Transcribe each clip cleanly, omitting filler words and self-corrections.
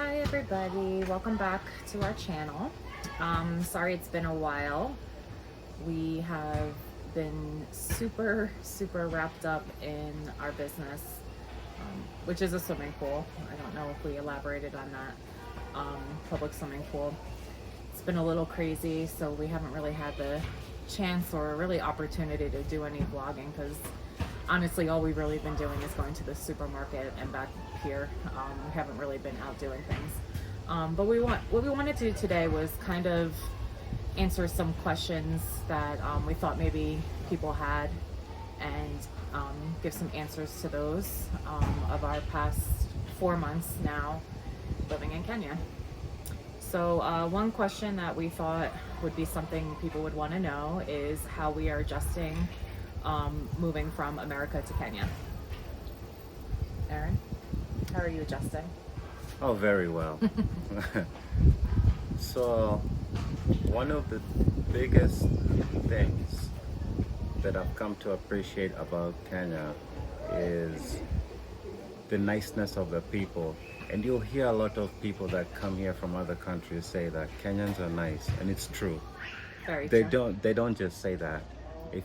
Hi everybody, welcome back to our channel. Sorry it's been a while. We have been super wrapped up in our business, which is a swimming pool. I don't know if we elaborated on that. Public swimming pool. It's been a little crazy, so we haven't really had the chance or really opportunity to do any vlogging because honestly all we've really been doing is going to the supermarket and back here. We haven't really been out doing things. But what we wanted to do today was kind of answer some questions that we thought maybe people had and give some answers to those of our past 4 months now living in Kenya. So one question that we thought would be something people would want to know is how we are adjusting moving from America to Kenya. Aaron, how are you adjusting? Oh, very well. So, one of the biggest things that I've come to appreciate about Kenya is the niceness of the people. And you'll hear a lot of people that come here from other countries say that Kenyans are nice, and it's true. Very They true. don't just say that. If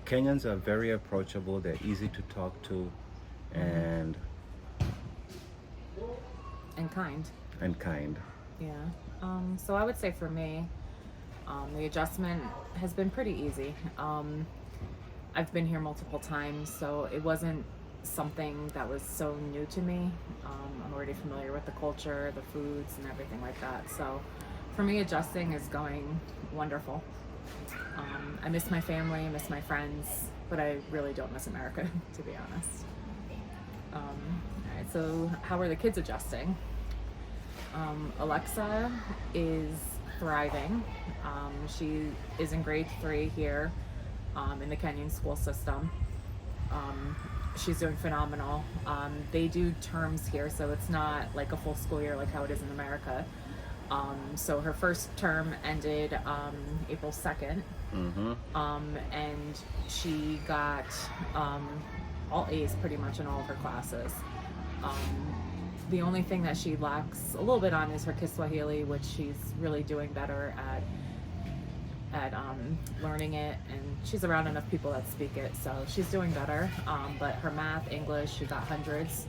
Kenyans are very approachable, they're easy to talk to, and kind. kind. Yeah. So I would say for me, the adjustment has been pretty easy. I've been here multiple times, so it wasn't something that was so new to me. I'm already familiar with the culture, the foods, and everything like that. So for me, adjusting is going wonderful. I miss my family, I miss my friends, but I really don't miss America, to be honest. All right, so how are the kids adjusting? Alexa is thriving. She is in grade 3 here in the Kenyan school system. She's doing phenomenal. They do terms here, so it's not like a full school year like how it is in America. So her first term ended April 2nd. And she got all A's pretty much in all of her classes. The only thing that she lacks a little bit on is her Kiswahili, which she's really doing better at learning it, and she's around enough people that speak it, so she's doing better. But her math, English, she got hundreds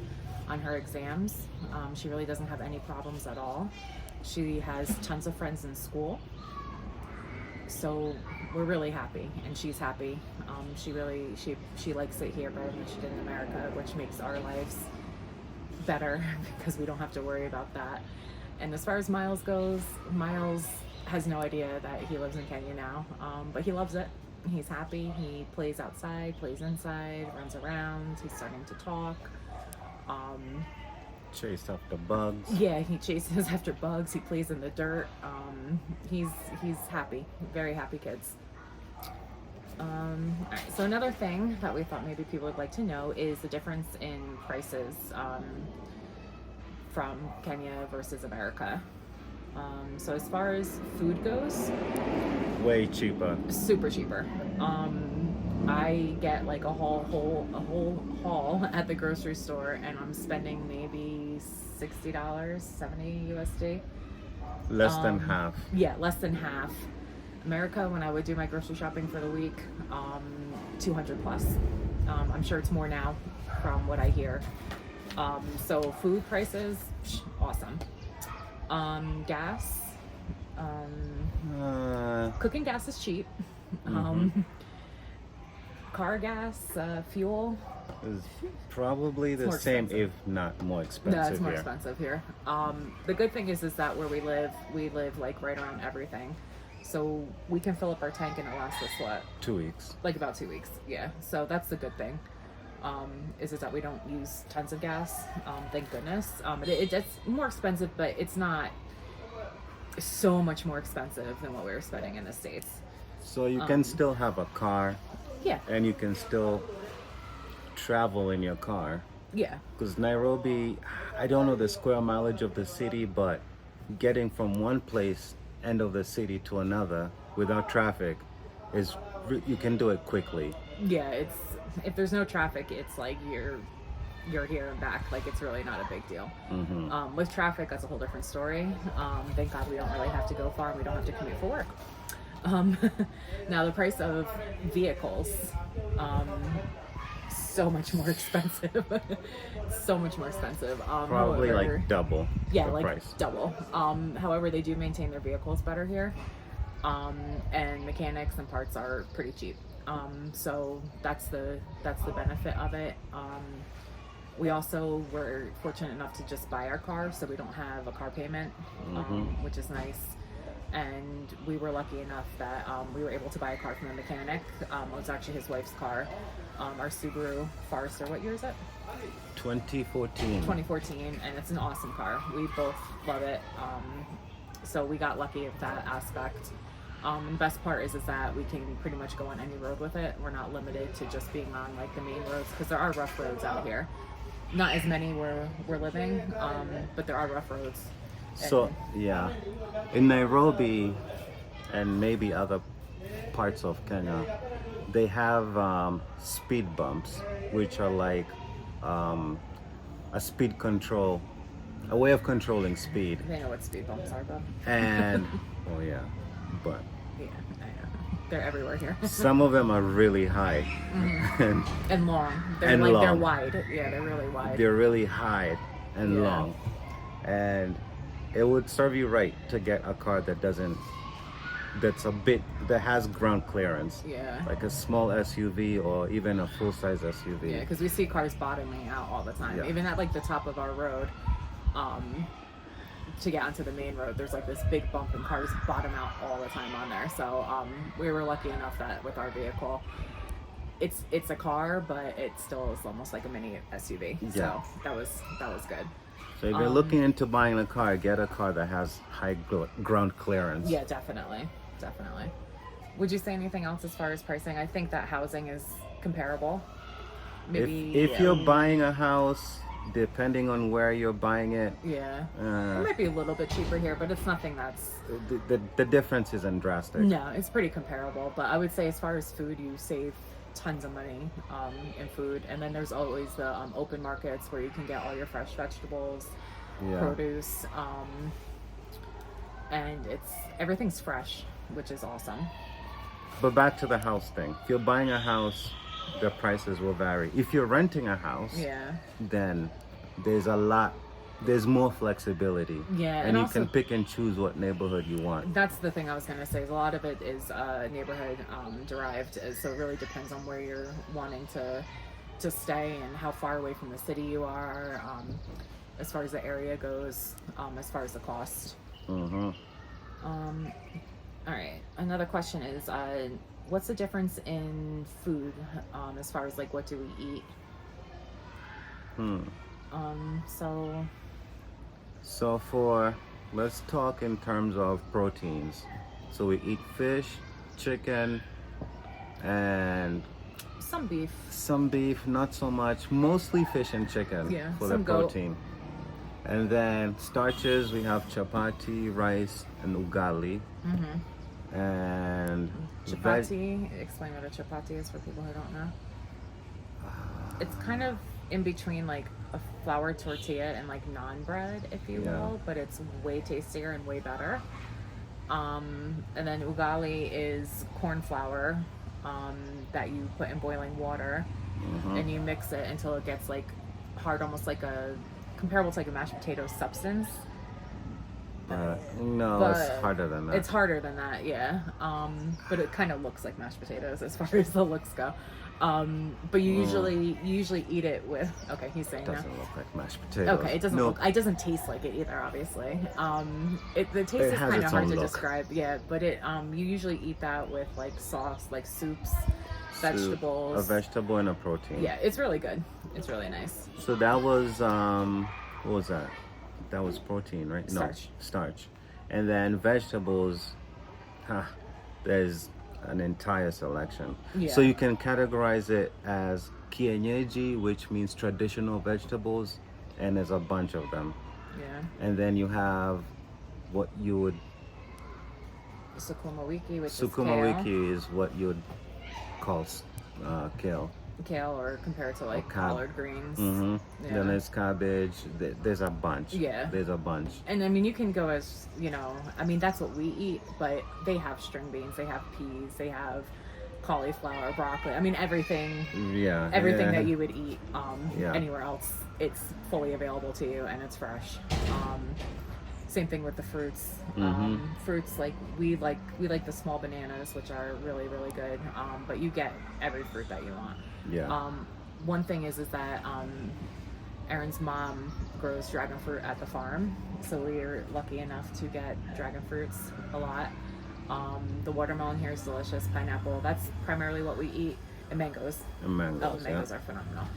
on her exams. She really doesn't have any problems at all. She has tons of friends in school, so we're really happy, and she's happy. She likes it here better than she did in America, which makes our lives better because we don't have to worry about that. And as far as Miles goes, Miles has no idea that he lives in Kenya now, but he loves it. He's happy. He plays outside, plays inside, runs around. He's starting to talk. Chase after bugs. Yeah, he chases after bugs. He plays in the dirt. He's happy. Very happy kids. All right, so another thing that we thought maybe people would like to know is the difference in prices from Kenya versus America. So as far as food goes, Way cheaper. super cheaper. I get like a whole haul at the grocery store, and I'm spending maybe $60, 70 USD. Less than half. Yeah, less than half. America, when I would do my grocery shopping for the week, 200 plus. I'm sure it's more now from what I hear. So food prices, awesome. Gas, cooking gas is cheap. Car gas, fuel. Is probably the more same, expensive. if not more expensive. No, it's more here. expensive here. The good thing is that where we live like right around everything. So we can fill up our tank and it lasts us what? 2 weeks. Like about 2 weeks, yeah. So that's the good thing. Is that we don't use tons of gas. Thank goodness. It's more expensive, but it's not so much more expensive than what we were spending in the States. So you can still have a car, Yeah, and you can still travel in your car. yeah, Because Nairobi, I don't know the square mileage of the city, but getting from one place, end of the city, to another without traffic you can do it quickly. yeah. If there's no traffic, it's like you're here and back. Like, it's really not a big deal. Mm-hmm. With traffic, that's a whole different story. Thank God we don't really have to go far and we don't have to commute for work. Um, Now, the price of vehicles, so much more expensive. So much more expensive. Probably However, like double yeah, the like price. double. However, they do maintain their vehicles better here, and mechanics and parts are pretty cheap. So that's the benefit of it. We also were fortunate enough to just buy our car, so we don't have a car payment, which is nice. And we were lucky enough that we were able to buy a car from a mechanic. It was actually his wife's car, our Subaru Forester. What year is it? 2014. 2014, and it's an awesome car. We both love it. So we got lucky with that aspect. And the best part is that we can pretty much go on any road with it. We're not limited to just being on like the main roads, because there are rough roads out here. Not as many where we're living, but there are rough roads. So yeah, in Nairobi and maybe other parts of Kenya, they have speed bumps, which are like a speed control, a way of controlling speed. They know what speed bumps are, though. And oh yeah, but Yeah, I know. They're everywhere here. some of them are really high, And long. They're And like they're long. wide. Yeah, they're really wide. they're really high and Yeah. long, and it would serve you right to get a car that has ground clearance, Yeah. like a small SUV or even a full-size SUV. Yeah, because we see cars bottoming out all the time. Yeah. Even at like the top of our road, to get onto the main road, there's like this big bump and cars bottom out all the time on there. So we were lucky enough that with our vehicle, it's a car, but it still is almost like a mini SUV. Yeah. So that was good. So if you're looking into buying a car, get a car that has high ground clearance. Yeah, definitely. Would you say anything else as far as pricing? I think that housing is comparable. Maybe If you're buying a house, depending on where you're buying it, yeah, it might be a little bit cheaper here, but it's nothing that's the difference isn't drastic. no, it's pretty comparable. But I would say as far as food, you save tons of money in food, and then there's always the open markets where you can get all your fresh vegetables, Yeah. produce, and everything's fresh, which is awesome. But back to the house thing. If you're buying a house, the prices will vary. If you're renting a house, Yeah. then there's more flexibility. Yeah, And and you also- can pick and choose what neighborhood you want. That's the thing I was going to say. Is a lot of it is neighborhood derived, so it really depends on where you're wanting to stay and how far away from the city you are, as far as the area goes, as far as the cost. Mm-hmm. All right. Another question is, what's the difference in food as far as like what do we eat? So let's talk in terms of proteins. So we eat fish, chicken, and Some beef. some beef, not so much. Mostly fish and chicken Yeah, for the some goat. protein. And then starches, we have chapati, rice, and ugali. And Chapati. Explain what a chapati is for people who don't know. It's kind of in between like a flour tortilla and like naan bread, if you Yeah. will, but it's way tastier and way better. And then ugali is corn flour that you put in boiling water, and you mix it until it gets like hard, almost like comparable to like a mashed potato substance. no, But it's harder than that. It's harder than that, yeah. But it kind of looks like mashed potatoes as far as the looks go. But you usually eat it with. Okay, he's saying It no. doesn't look like mashed potatoes. Okay, it doesn't No. look. It doesn't taste like it either. Obviously, the taste It is has kind of its hard own to look. describe. Yeah, but you usually eat that with like sauce, like soups, Soup, vegetables. a vegetable and a protein. Yeah, it's really good. It's really nice. So that was what was that? That was protein, right? Starch. No, starch. And then vegetables, there's an entire selection. Yeah. So you can categorize it as kienyeji, which means traditional vegetables, and there's a bunch of them. Yeah. And then you have what you would Sukuma wiki, which is sukuma kale. wiki is what you would call kale. kale or compared to like collard greens. Yeah. Then there's cabbage. There's a bunch. Yeah. There's a bunch. And I mean, you can go as, I mean, that's what we eat, but they have string beans, they have peas, they have cauliflower, broccoli. I mean, everything. Yeah. Everything that you would eat Yeah. anywhere else, it's fully available to you and it's fresh. Same thing with the fruits. Fruits, like we like the small bananas, which are really, really good. But you get every fruit that you want. Yeah. One thing is that Aaron's mom grows dragon fruit at the farm, so we're lucky enough to get dragon fruits a lot. The watermelon here is delicious. Pineapple, that's primarily what we eat. And mangoes. Mangoes are phenomenal.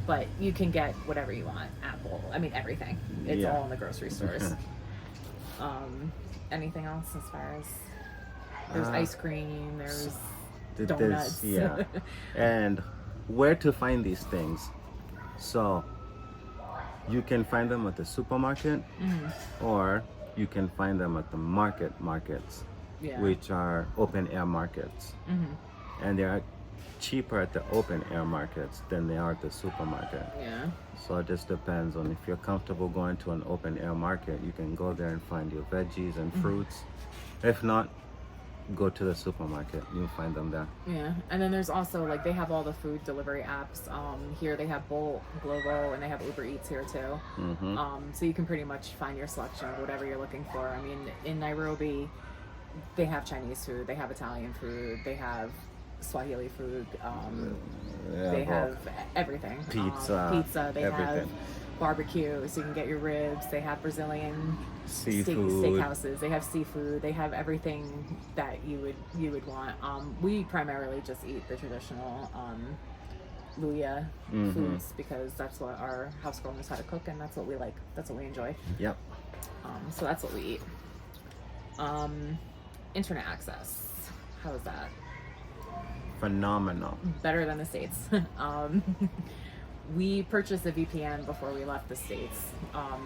But you can get whatever you want. Apple, I mean everything. It's all in the grocery stores. Anything else as far as there's ice cream, there's donuts. And where to find these things? So you can find them at the supermarket, or you can find them at the markets, which are open air markets, and they are cheaper at the open air markets than they are at the supermarket. Yeah. So it just depends on if you're comfortable going to an open air market, you can go there and find your veggies and fruits. If not, go to the supermarket, you'll find them there. Yeah. And then there's also like they have all the food delivery apps. Here they have Bolt, Glovo, and they have Uber Eats here too. So you can pretty much find your selection of whatever you're looking for. I mean, in Nairobi, they have Chinese food, they have Italian food, they have Swahili food, they have everything. Pizza, they everything. have barbecue, so you can get your ribs. They have Brazilian seafood, steakhouses. They have seafood. They have everything that you would want. We primarily just eat the traditional Luya foods because that's what our house girl knows how to cook, and that's what we like. That's what we enjoy. Yep. So that's what we eat. Internet access. How is that? Phenomenal. Better than the States. We purchased a VPN before we left the States.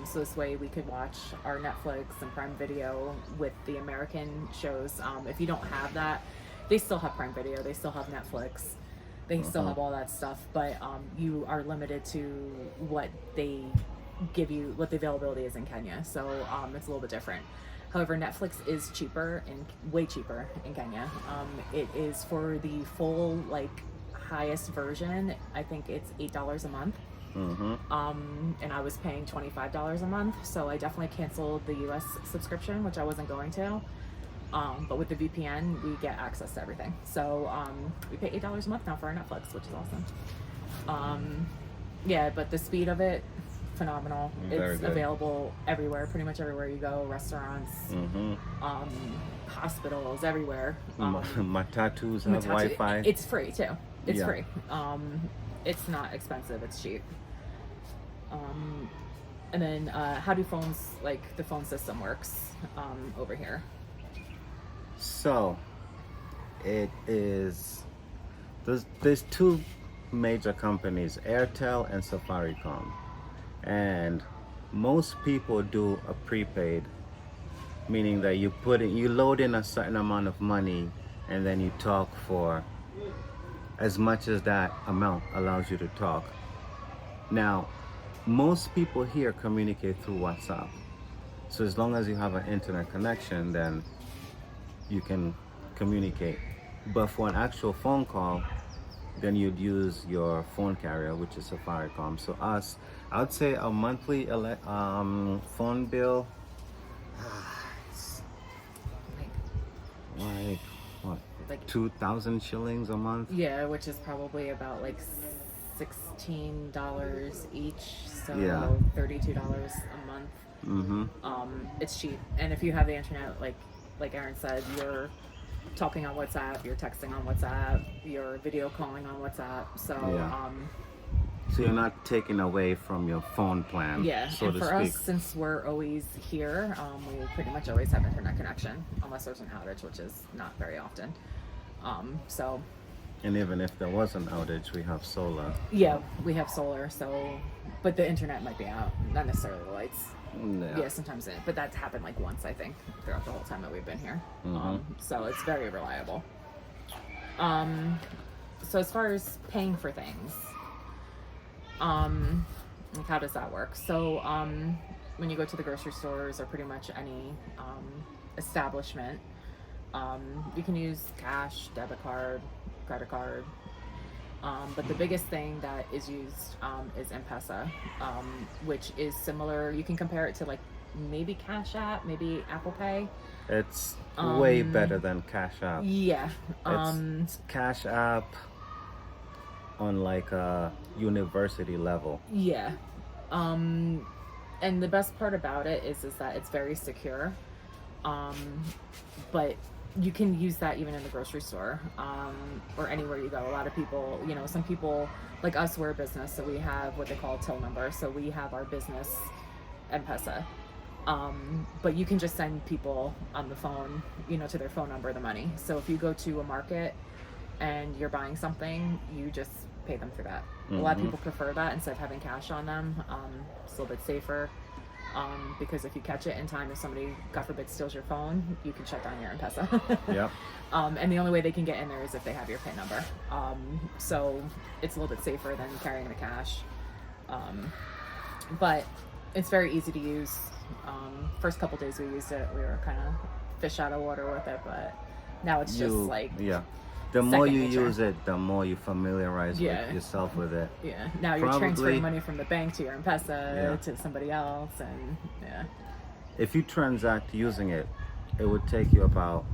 So this way we could watch our Netflix and Prime Video with the American shows. If you don't have that, they still have Prime Video, they still have Netflix, they still have all that stuff, but you are limited to what they give you, what the availability is in Kenya. So it's a little bit different. However, Netflix is cheaper and way cheaper in Kenya. It is for the full, like, highest version. I think it's $8 a month. And I was paying $25 a month, so I definitely canceled the US subscription, which I wasn't going to. But with the VPN, we get access to everything. So we pay $8 a month now for our Netflix, which is awesome. Yeah, but the speed of it, phenomenal. It's available everywhere, pretty much everywhere you go, restaurants, hospitals, everywhere. Matatus have Wi-Fi. It's free too. It's free. It's not expensive, it's cheap. And then how do phones, like the phone system works over here? So it is, there's two major companies, Airtel and Safaricom. And most people do a prepaid, meaning that you load in a certain amount of money and then you talk for as much as that amount allows you to talk. Now, most people here communicate through WhatsApp. So as long as you have an internet connection, then you can communicate. But for an actual phone call, then you'd use your phone carrier, which is Safaricom. So I would say a monthly phone bill, like 2,000 shillings a month? Yeah, which is probably about like $16 each, so $32 a month. It's cheap, and if you have the internet, like Aaron said, you're talking on WhatsApp, you're texting on WhatsApp, you're video calling on WhatsApp, so so you're not taking away from your phone plan, so and to for speak. us, since we're always here, we pretty much always have internet connection, unless there's an outage, which is not very often. So and even if there was an outage, we have solar. Yeah, we have solar, so but the internet might be out, not necessarily the lights. Yeah, sometimes but that's happened like once, I think, throughout the whole time that we've been here. So it's very reliable. so as far as paying for things, like how does that work? So when you go to the grocery stores or pretty much any establishment, you can use cash, debit card, credit card. But the biggest thing that is used is M-Pesa, which is similar. You can compare it to like maybe Cash App, maybe Apple Pay. It's way better than Cash App. Yeah. It's Cash App on like a university level. Yeah. And the best part about it is that it's very secure. But you can use that even in the grocery store, or anywhere you go. A lot of people, you know, some people like us, we're a business, so we have what they call a till number. So we have our business M-Pesa. But you can just send people on the phone, you know, to their phone number the money. So if you go to a market and you're buying something, you just pay them for that. A lot of people prefer that instead of having cash on them. It's a little bit safer. Because if you catch it in time, if somebody, God forbid, steals your phone, you can shut down your M-Pesa. Yep. And the only way they can get in there is if they have your PIN number. So it's a little bit safer than carrying the cash. But it's very easy to use. First couple days we used it, we were kind of fish out of water with it, but now it's just like... Yeah. The more you nature. use it, the more you familiarize with yourself with it. Yeah. Now you're transferring money from the bank to your M-Pesa to somebody else, and If you transact using it, it would take you about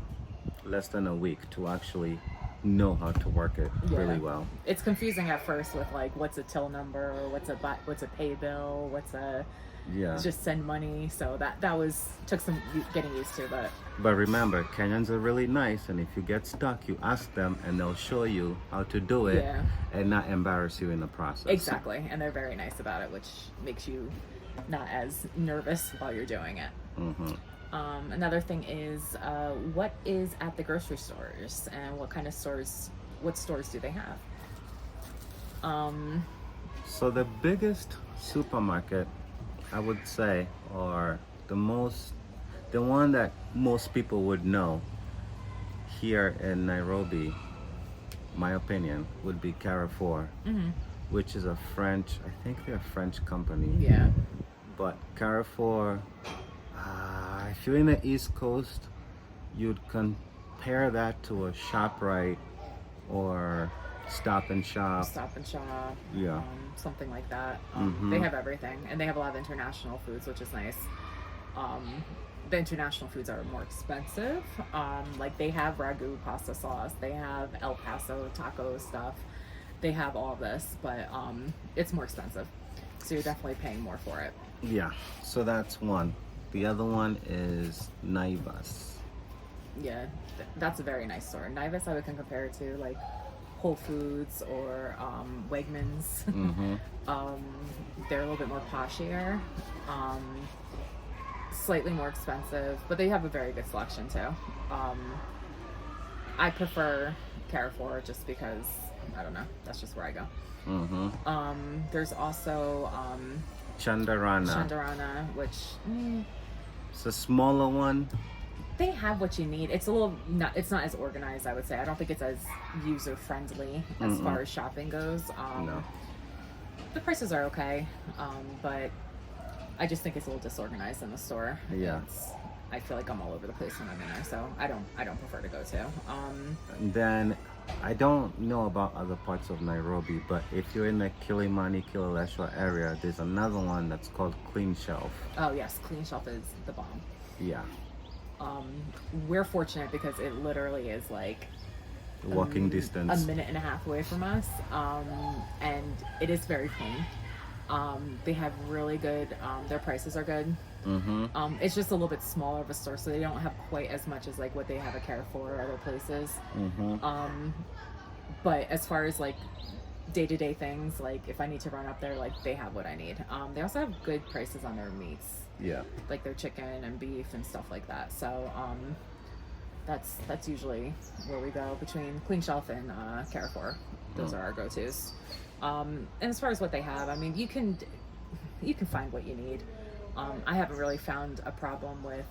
less than a week to actually know how to work it really well. It's confusing at first with like what's a till number, what's a pay bill, what's a just send money. So that took some getting used to, But remember, Kenyans are really nice, and if you get stuck, you ask them, and they'll show you how to do it and not embarrass you in the process. Exactly, and they're very nice about it, which makes you not as nervous while you're doing it. Another thing is what is at the grocery stores, and what stores do they have? So the biggest supermarket, I would say, or the one that most people would know here in Nairobi, my opinion, would be Carrefour, which is a French, I think they're a French company. Yeah. But Carrefour, if you're in the East Coast, you'd compare that to a ShopRite or Stop and Shop. Yeah. Something like that. They have everything, and they have a lot of international foods, which is nice. The international foods are more expensive. Like they have ragu pasta sauce, they have El Paso taco stuff, they have all of this, but it's more expensive. So you're definitely paying more for it. Yeah, so that's one. The other one is Naivas. Yeah, that's a very nice store. Naivas I would compare it to like Whole Foods or Wegmans. They're a little bit more poshier, slightly more expensive, but they have a very good selection too. I prefer Carrefour just because, I don't know, that's just where I go. There's also Chandarana, which it's a smaller one. they have what you need. It's it's not as organized, I would say. I don't think it's as user friendly as far as shopping goes. No. The prices are okay, but I just think it's a little disorganized in the store. Yeah. I feel like I'm all over the place when I'm in there, so I don't prefer to go to. And then I don't know about other parts of Nairobi, but if you're in the Kilimani, Kileleshwa area, there's another one that's called Clean Shelf. Oh yes, Clean Shelf is the bomb. Yeah. We're fortunate because it literally is like Walking distance. a minute and a half away from us, and it is very clean. They have really good, their prices are good. It's just a little bit smaller of a store, so they don't have quite as much as like what they have at Carrefour or other places. But as far as like day-to-day things, like if I need to run up there, like they have what I need. They also have good prices on their meats. Yeah. Like their chicken and beef and stuff like that. So that's usually where we go, between Clean Shelf and Carrefour. Those are our go-tos. And as far as what they have, I mean, you can find what you need. I haven't really found a problem with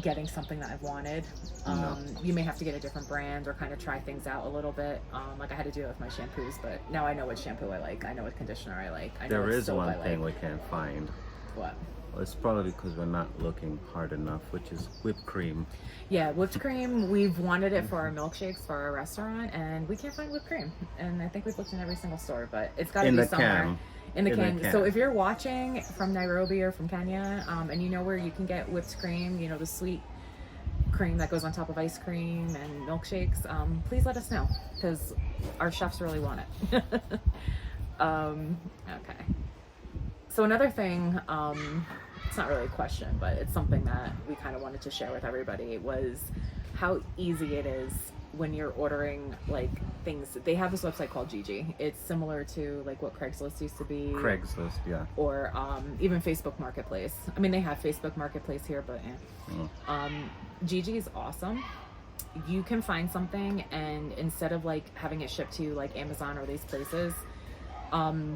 getting something that I've wanted. No. You may have to get a different brand or kind of try things out a little bit. Like I had to do it with my shampoos, but now I know what shampoo I like. I know what conditioner I like. I know There what is soap one I thing like. we can't find. What? Well, it's probably because we're not looking hard enough, which is whipped cream. Yeah, whipped cream. We've wanted it for our milkshakes for our restaurant, and we can't find whipped cream. And I think we've looked in every single store, but it's got to In be the somewhere. can. In the In the can. can. So if you're watching from Nairobi or from Kenya, and you know where you can get whipped cream, you know, the sweet cream that goes on top of ice cream and milkshakes, please let us know, because our chefs really want it. Okay. So another thing, it's not really a question, but it's something that we kind of wanted to share with everybody, was how easy it is when you're ordering like things. They have this website called Gigi. It's similar to like what Craigslist used to be. Craigslist, yeah. Or even Facebook Marketplace. I mean, they have Facebook Marketplace here, but Gigi is awesome. You can find something, and instead of like having it shipped to you like Amazon or these places,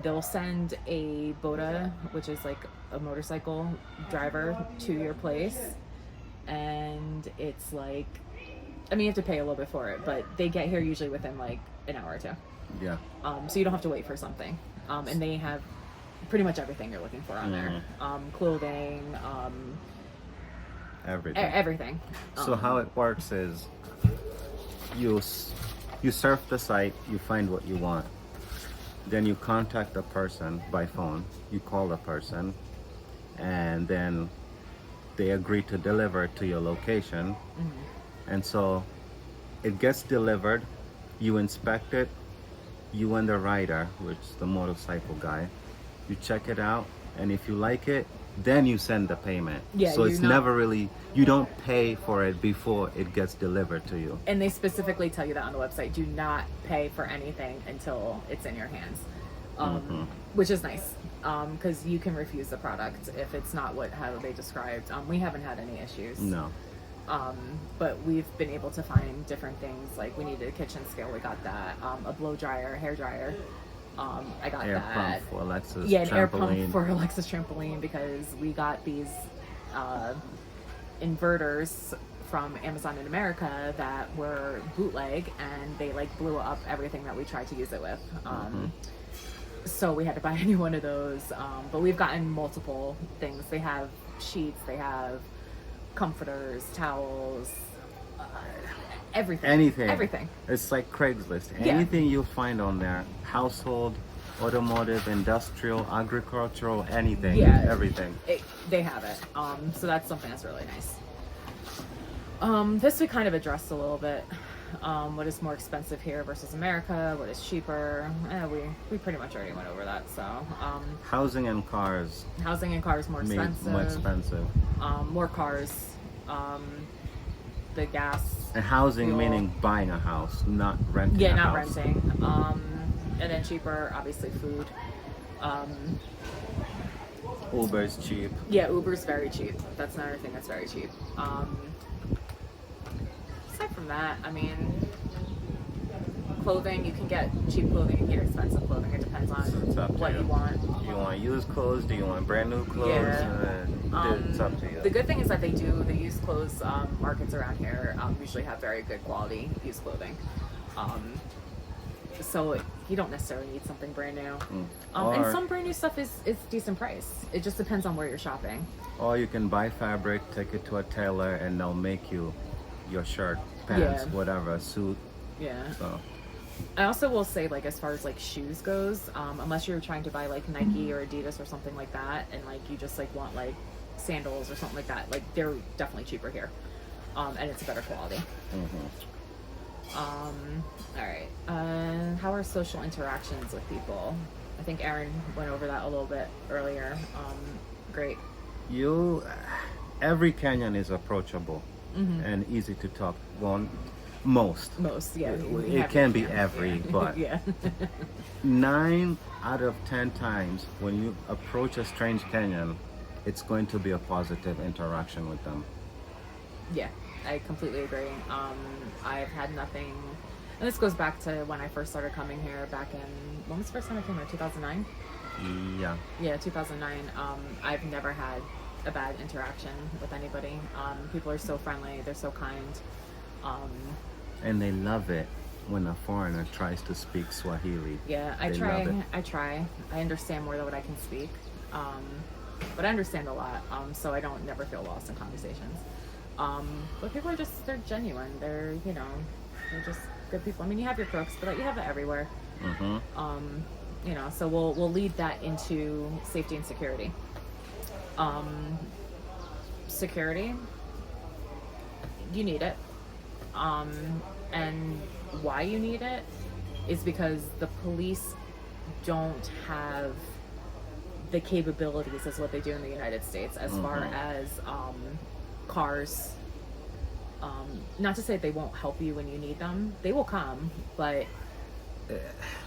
they'll send a boda, which is like a motorcycle driver, to your place, and it's like, I mean, you have to pay a little bit for it, but they get here usually within like an hour or two. Yeah. So you don't have to wait for something. And they have pretty much everything you're looking for on there. Clothing, Everything. everything. So how it works is you surf the site, you find what you want. Then you contact the person by phone. You call the person, and then they agree to deliver it to your location. And so it gets delivered, you inspect it, you and the rider, which is the motorcycle guy, you check it out, and if you like it, then you send the payment. Yeah, so you're it's not- never really, you don't pay for it before it gets delivered to you. And they specifically tell you that on the website. Do not pay for anything until it's in your hands, which is nice, because you can refuse the product if it's not how they described. We haven't had any issues. No. But we've been able to find different things. Like we needed a kitchen scale, we got that. A blow dryer, hair dryer, I got Air that. pump for Alexa's Yeah, an air trampoline. pump for Alexa's trampoline, because we got these inverters from Amazon in America that were bootleg, and they like blew up everything that we tried to use it with. So we had to buy a new one of those. But we've gotten multiple things. They have sheets, they have comforters, towels, everything. Anything. Everything. It's like Craigslist. Yeah. Anything you find on there, household, automotive, industrial, agricultural, anything. Yeah. Everything. They have it. So that's something that's really nice. This we kind of addressed a little bit. What is more expensive here versus America? What is cheaper? We pretty much already went over that. So Housing and cars housing and cars more made expensive. more expensive. More cars. The gas. And housing fuel. meaning buying a house, not renting Yeah, a not house. renting. And then cheaper, obviously, food. Uber's cheap. Yeah, Uber's very cheap. That's another thing that's very cheap. Aside from that, I mean, clothing, you can get cheap clothing, you can get expensive clothing. It depends It's up on to what you. you want. Do you want used clothes? Do you want brand new clothes? Yeah. It's up to you. The good thing is that the used clothes markets around here usually have very good quality used clothing. So you don't necessarily need something brand new. And Or- some brand new stuff is decent price. It just depends on where you're shopping. Or you can buy fabric, take it to a tailor, and they'll make you your shirt, pants, Yeah. whatever, suit. Yeah. So I also will say, like, as far as like shoes goes, unless you're trying to buy like Nike or Adidas or something like that, and like you just like want like sandals or something like that, like they're definitely cheaper here, and it's a better quality. All right. How are social interactions with people? I think Aaron went over that a little bit earlier. Great. every Kenyan is approachable and easy to talk. Well, most. Yeah. we It have can be yeah. every, but Yeah. 9 out of 10 times when you approach a strange Kenyan, it's going to be a positive interaction with them. Yeah, I completely agree. I've had nothing, and this goes back to when I first started coming here back in, when was the first time I came here? 2009? Yeah. Yeah, 2009. I've never had a bad interaction with anybody. People are so friendly, they're so kind. Um, And they love it when a foreigner tries to speak Swahili. yeah, They love it. I try. I understand more than what I can speak. But I understand a lot, so I don't never feel lost in conversations. But people are just, they're genuine. They're, you know, they're just good people. I mean, you have your crooks, but you have that everywhere. You know, so we'll lead that into safety and security. Security, you need it. And why you need it is because the police don't have the capabilities as what they do in the United States as far as cars. Not to say they won't help you when you need them. They will come, but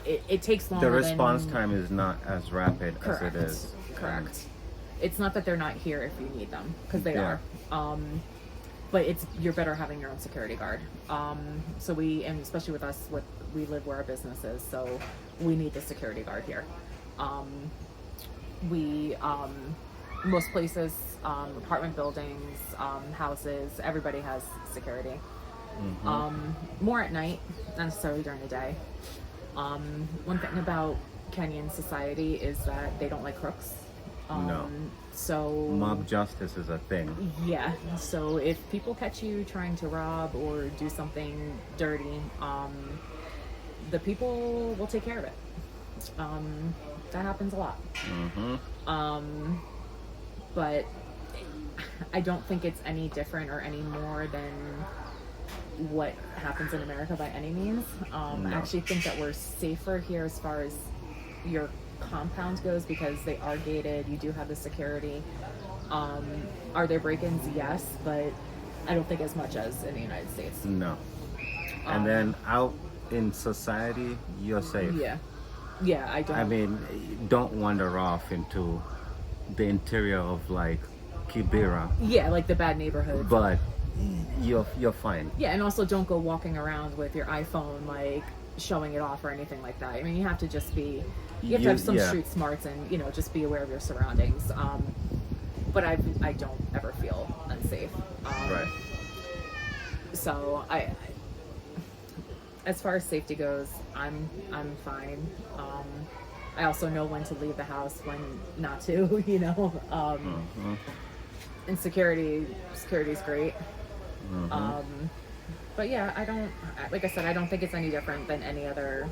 it takes longer. The response time is not as rapid Correct. as it is. Correct. It's not that they're not here if you need them, because they Yeah. are. But you're better having your own security guard. So and especially with us, we live where our business is, so we need the security guard here. Most places, apartment buildings, houses, everybody has security. More at night, not necessarily during the day. One thing about Kenyan society is that they don't like crooks. No. So Mob justice is a thing. yeah. So if people catch you trying to rob or do something dirty, the people will take care of it. That happens a lot. But I don't think it's any different or any more than what happens in America by any means. I actually think that we're safer here as far as your compound goes because they are gated. You do have the security. Are there break-ins? Yes, but I don't think as much as in the United States. No. And then out in society, you're safe. Yeah, I don't. I mean, don't wander off into the interior of like Kibera, Yeah, like the bad neighborhoods. but you're fine. Yeah, and also don't go walking around with your iPhone like showing it off or anything like that. I mean, you have to just be, you have to have some street smarts and, you know, just be aware of your surroundings. But I don't ever feel unsafe. Right. So as far as safety goes, I'm fine. I also know when to leave the house, when not to, you know. And security is great. But yeah, like I said, I don't think it's any different than any other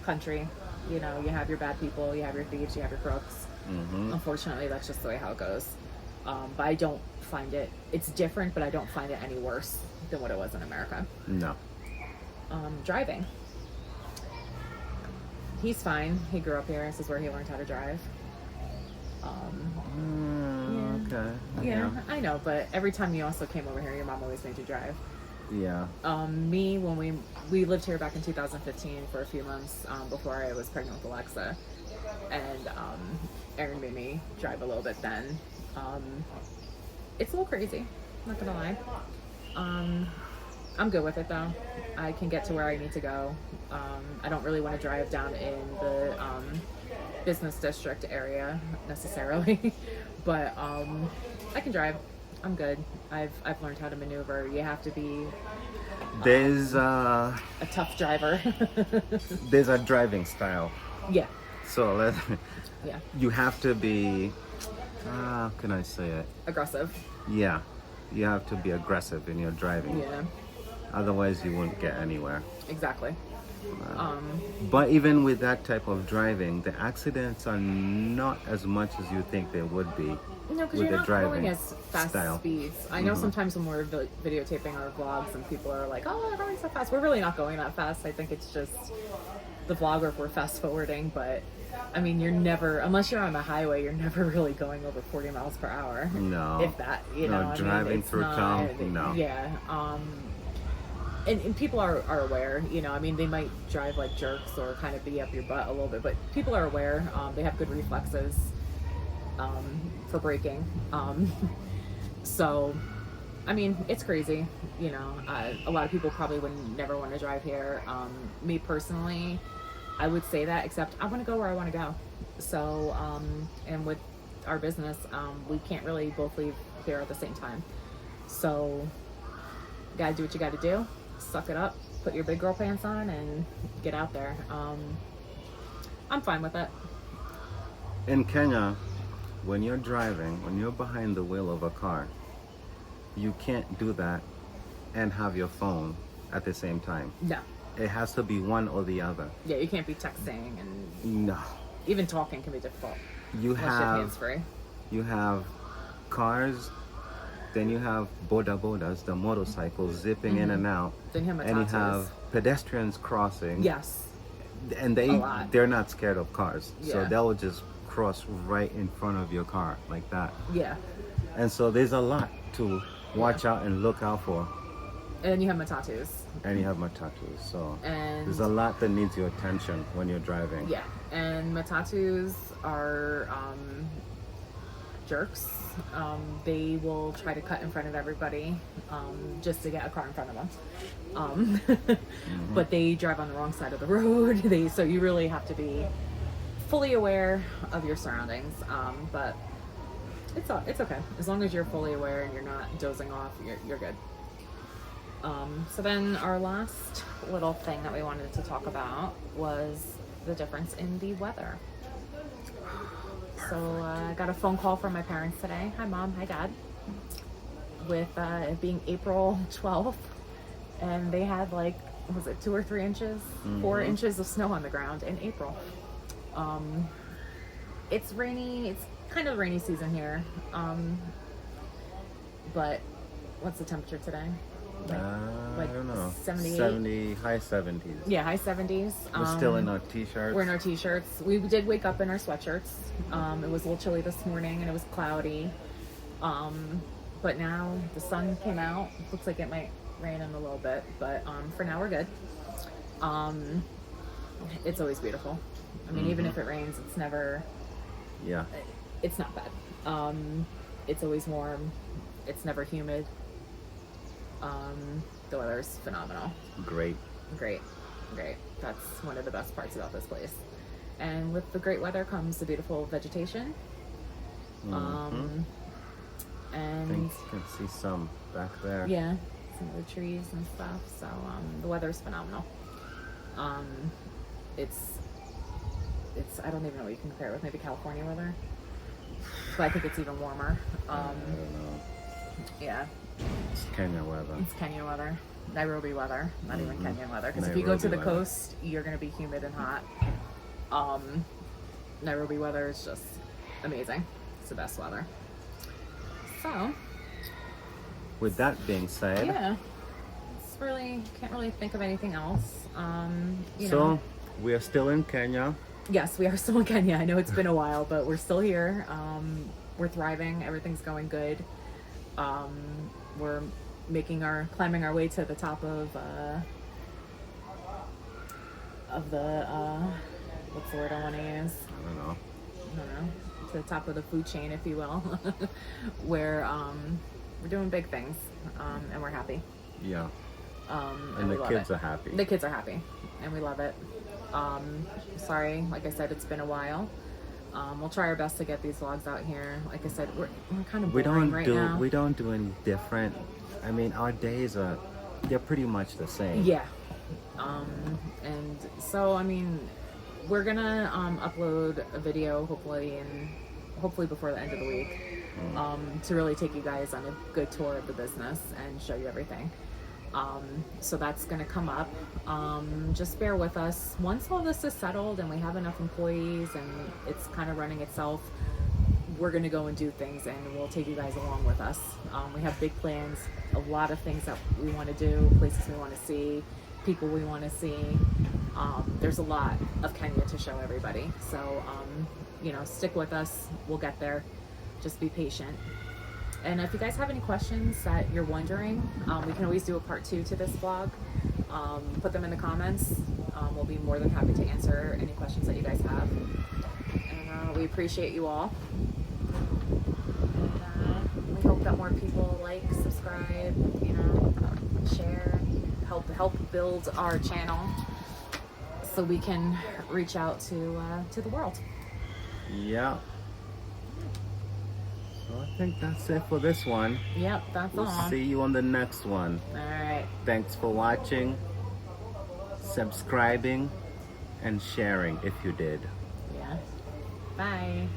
country. You know, you have your bad people, you have your thieves, you have your crooks. Unfortunately, that's just the way how it goes. But I don't find it's different, but I don't find it any worse than what it was in America. No. Driving. He's fine. He grew up here. This is where he learned how to drive. Okay. Yeah, I know, but every time you also came over here, your mom always made you drive. Yeah. Me, when we lived here back in 2015 for a few months before I was pregnant with Alexa, and Aaron made me drive a little bit then. It's a little crazy, not gonna lie. I'm good with it though. I can get to where I need to go. I don't really want to drive down in the business district area necessarily, but I can drive. I'm good. I've learned how to maneuver. You have to be There's a tough driver. there's a driving style. Yeah. So Yeah. you have to be, how can I say it? Aggressive. Yeah, you have to be aggressive in your driving. Yeah. Otherwise, you won't get anywhere. Exactly. But even with that type of driving, the accidents are not as much as you think they would be. No, because with you're the not driving going as fast style. speeds. I know sometimes when we're videotaping our vlogs and people are like, "Oh, they're going so fast." We're really not going that fast. I think it's just the vlog or if we're fast forwarding. But I mean, you're never, unless you're on the highway, you're never really going over 40 miles per hour. No. If that, you know, I driving mean, it's through not, town, no. Yeah. And people are aware, you know, I mean, they might drive like jerks or kind of be up your butt a little bit, but people are aware. They have good reflexes for braking. So, I mean, it's crazy, you know. A lot of people probably would never want to drive here. Me personally, I would say that, except I want to go where I want to go. So, and with our business, we can't really both leave here at the same time. So, gotta do what you gotta do. Suck it up. Put your big girl pants on and get out there. I'm fine with it. In Kenya, when you're driving, when you're behind the wheel of a car, you can't do that and have your phone at the same time. No. It has to be one or the other. Yeah, you can't be texting, and No. even talking can be difficult. You Unless you're have hands-free. you have cars, then you have bodas, the motorcycles zipping in and out, Then you have and you matatus. have pedestrians crossing. Yes. And A lot. they're not scared of cars, so Yeah. they'll just cross right in front of your car like that. Yeah. And so there's a lot to watch out and look out for. And then you have matatus. And you have matatus, so And there's a lot that needs your attention when you're driving. yeah, and matatus are jerks. They will try to cut in front of everybody just to get a car in front of them. But they drive on the wrong side of the road. So you really have to be fully aware of your surroundings. But it's okay as long as you're fully aware and you're not dozing off. You're good. So then our last little thing that we wanted to talk about was the difference in the weather. So I got a phone call from my parents today. Hi Mom, hi Dad. With it being April 12th, and they had like, was it 2 or 3 inches? 4 inches of snow on the ground in April. It's rainy, it's kind of rainy season here. But what's the temperature today? I don't know. 78? High 70s. Yeah, high 70s. We're still in our t-shirts. We're in our t-shirts. We did wake up in our sweatshirts. It was a little chilly this morning and it was cloudy. But now the sun came out. Looks like it might rain in a little bit, but for now we're good. It's always beautiful. I mean, even if it rains, it's never, Yeah. it's not bad. It's always warm. It's never humid. The weather's phenomenal. Great. Great. That's one of the best parts about this place. And with the great weather comes the beautiful vegetation. I And think you can see some back there. yeah, some of the trees and stuff. So the weather's phenomenal. It's I don't even know what you can compare it with. Maybe California weather, but I think it's even warmer. I don't know. Yeah, It's Kenya weather. it's Kenya weather, Nairobi weather, not even Kenyan weather. Because if you go to the Nairobi weather. coast, you're gonna be humid and hot. Nairobi weather is just amazing. It's the best weather. So With that being said, yeah, it's really can't really think of anything else. You so know. we are still in Kenya. Yes, we are still in Kenya. I know it's been a while, but we're still here. We're thriving. Everything's going good. We're climbing our way to the top of the what's the word I want to use? I don't know. I don't know. To the top of the food chain, if you will, where we're doing big things, and we're happy. Yeah. And And we the love kids it. are happy. The kids are happy, and we love it. Sorry, like I said, it's been a while. We'll try our best to get these vlogs out here. Like I said, we're kind of boring right now. We don't do any different. I mean, our days they're pretty much the same. Yeah. And so, I mean, we're gonna upload a video hopefully before the end of the week, to really take you guys on a good tour of the business and show you everything. So that's gonna come up. Just bear with us. Once all this is settled and we have enough employees and it's kind of running itself, we're gonna go and do things, and we'll take you guys along with us. We have big plans, a lot of things that we want to do, places we want to see, people we want to see. There's a lot of Kenya to show everybody. So, stick with us. We'll get there. Just be patient. And if you guys have any questions that you're wondering, we can always do a part 2 to this vlog. Put them in the comments. We'll be more than happy to answer any questions that you guys have. And we appreciate you all. And we hope that more people like, subscribe, share, help build our channel so we can reach out to the world. Yeah. think that's it for this one. Yep, that's We'll all. see you on the next one. All right. Thanks for watching, subscribing, and sharing if you did. Yeah. Bye.